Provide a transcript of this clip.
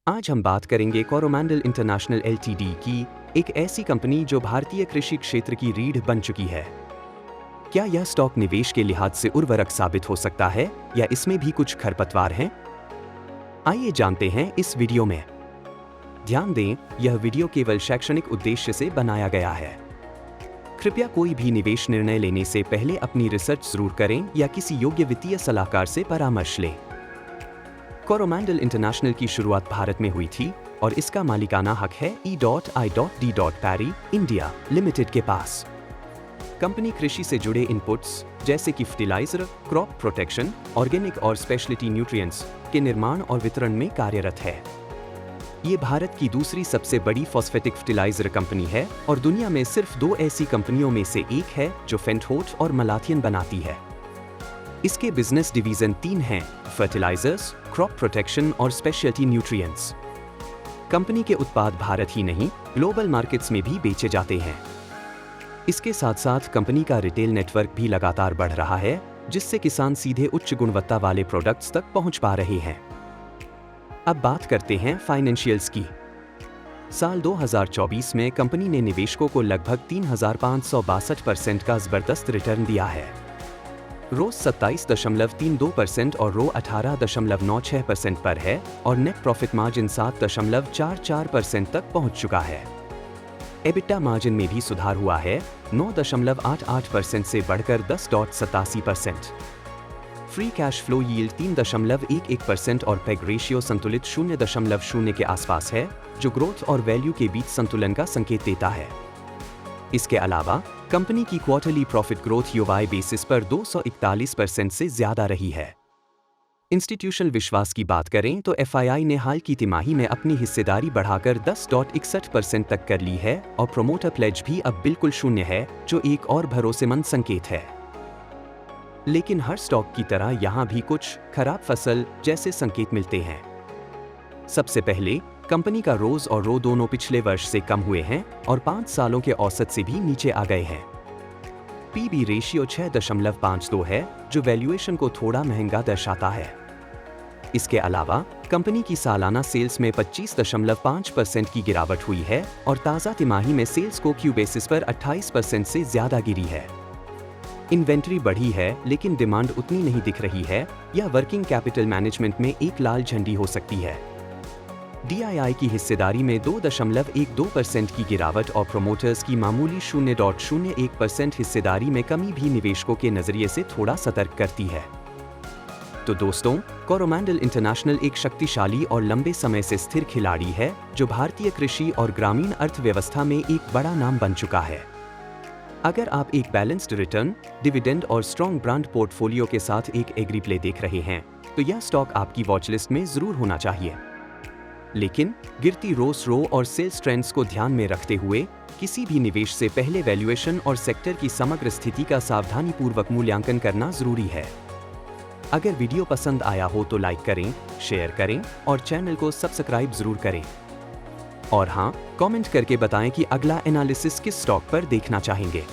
आज हम बात करेंगे कोरोमंडल इंटरनेशनल एलटीडी की, एक ऐसी कंपनी जो भारतीय कृषि क्षेत्र की रीढ़ बन चुकी है। क्या यह स्टॉक निवेश के लिहाज से उर्वरक साबित हो सकता है या इसमें भी कुछ खरपतवार हैं? आइए जानते हैं इस वीडियो में। ध्यान दें, यह वीडियो केवल शैक्षणिक उद्देश्य से बनाया गया है। कृपया कोई भी निवेश निर्णय लेने से पहले अपनी रिसर्च जरूर करें या किसी योग्य वित्तीय सलाहकार से परामर्श लें। कोरोमंडल इंटरनेशनल की शुरुआत भारत में हुई थी और इसका मालिकाना हक है E.I.D. पैरी इंडिया लिमिटेड के पास। कंपनी कृषि से जुड़े इनपुट्स जैसे कि फर्टिलाइजर, क्रॉप प्रोटेक्शन, ऑर्गेनिक और स्पेशलिटी न्यूट्रिएंट्स के निर्माण और वितरण में कार्यरत है। ये भारत की दूसरी सबसे बड़ी फॉस्फेटिक फर्टिलाइजर कंपनी है और दुनिया में सिर्फ 2 ऐसी कंपनियों में से एक है जो फेंटहोट और मलाथियन बनाती है। इसके बिजनेस डिवीजन 3 हैं: फर्टिलाइजर्स, क्रॉप प्रोटेक्शन और स्पेशलिटी न्यूट्रिएंट्स। कंपनी के उत्पाद भारत ही नहीं, ग्लोबल मार्केट्स में भी बेचे जाते हैं। इसके साथ साथ कंपनी का रिटेल नेटवर्क भी लगातार बढ़ रहा है, जिससे किसान सीधे उच्च गुणवत्ता वाले प्रोडक्ट्स तक पहुंच पा रहे हैं। अब बात करते हैं फाइनेंशियल्स की। साल 2024 में कंपनी ने निवेशकों को लगभग 3,562% का जबरदस्त रिटर्न दिया है। रोज 27.32% और रो 18.96% पर है और नेट प्रॉफिट मार्जिन 7.44% तक पहुंच चुका है। एबिटा मार्जिन में भी सुधार हुआ है, 9.88% से बढ़कर 10.87%। फ्री कैश फ्लो यील्ड 3.11% और पेग रेशियो संतुलित 0.0 के आसपास है, जो ग्रोथ और वैल्यू के बीच संतुलन का संकेत देता है। इसके अलावा कंपनी की quarterly profit growth UI basis पर 241% से ज्यादा रही है। इंस्टीट्यूशनल विश्वास की बात करें तो एफआईआई ने हाल की तिमाही में अपनी हिस्सेदारी बढ़ाकर 10.61% तक कर ली है और प्रोमोटर प्लेज भी अब बिल्कुल शून्य है, जो एक और भरोसेमंद संकेत है। लेकिन हर स्टॉक की तरह यहाँ भी कुछ खराब फसल जैसे संकेत मिलते हैं। सबसे पहले, कंपनी का रोज और रो दोनों पिछले वर्ष से कम हुए हैं और 5 सालों के औसत से भी नीचे आ गए हैं। पीबी रेशियो 6.52 है, जो वैल्यूएशन को थोड़ा महंगा दर्शाता है। इसके अलावा कंपनी की सालाना सेल्स में 25.5% की गिरावट हुई है और ताज़ा तिमाही में सेल्स को क्यू बेसिस पर 28% से ज्यादा गिरी है। इन्वेंट्री बढ़ी है लेकिन डिमांड उतनी नहीं दिख रही है, या वर्किंग कैपिटल मैनेजमेंट में एक लाल झंडी हो सकती है। डीआईआई की हिस्सेदारी में 2.12% की गिरावट और प्रोमोटर्स की मामूली 0.01% हिस्सेदारी में कमी भी निवेशकों के नजरिए से थोड़ा सतर्क करती है। तो दोस्तों, कोरोमंडल इंटरनेशनल एक शक्तिशाली और लंबे समय से स्थिर खिलाड़ी है, जो भारतीय कृषि और ग्रामीण अर्थव्यवस्था में एक बड़ा नाम बन चुका है। अगर आप एक बैलेंस्ड रिटर्न, डिविडेंड और स्ट्रॉन्ग ब्रांड पोर्टफोलियो के साथ एक एग्री प्ले देख रहे हैं, तो यह स्टॉक आपकी वॉचलिस्ट में जरूर होना चाहिए। लेकिन गिरती रोस रो और सेल्स ट्रेंड्स को ध्यान में रखते हुए किसी भी निवेश से पहले वैल्यूएशन और सेक्टर की समग्र स्थिति का सावधानीपूर्वक मूल्यांकन करना जरूरी है। अगर वीडियो पसंद आया हो तो लाइक करें, शेयर करें और चैनल को सब्सक्राइब जरूर करें। और हाँ, कमेंट करके बताएं कि अगला एनालिसिस किस स्टॉक पर देखना चाहेंगे।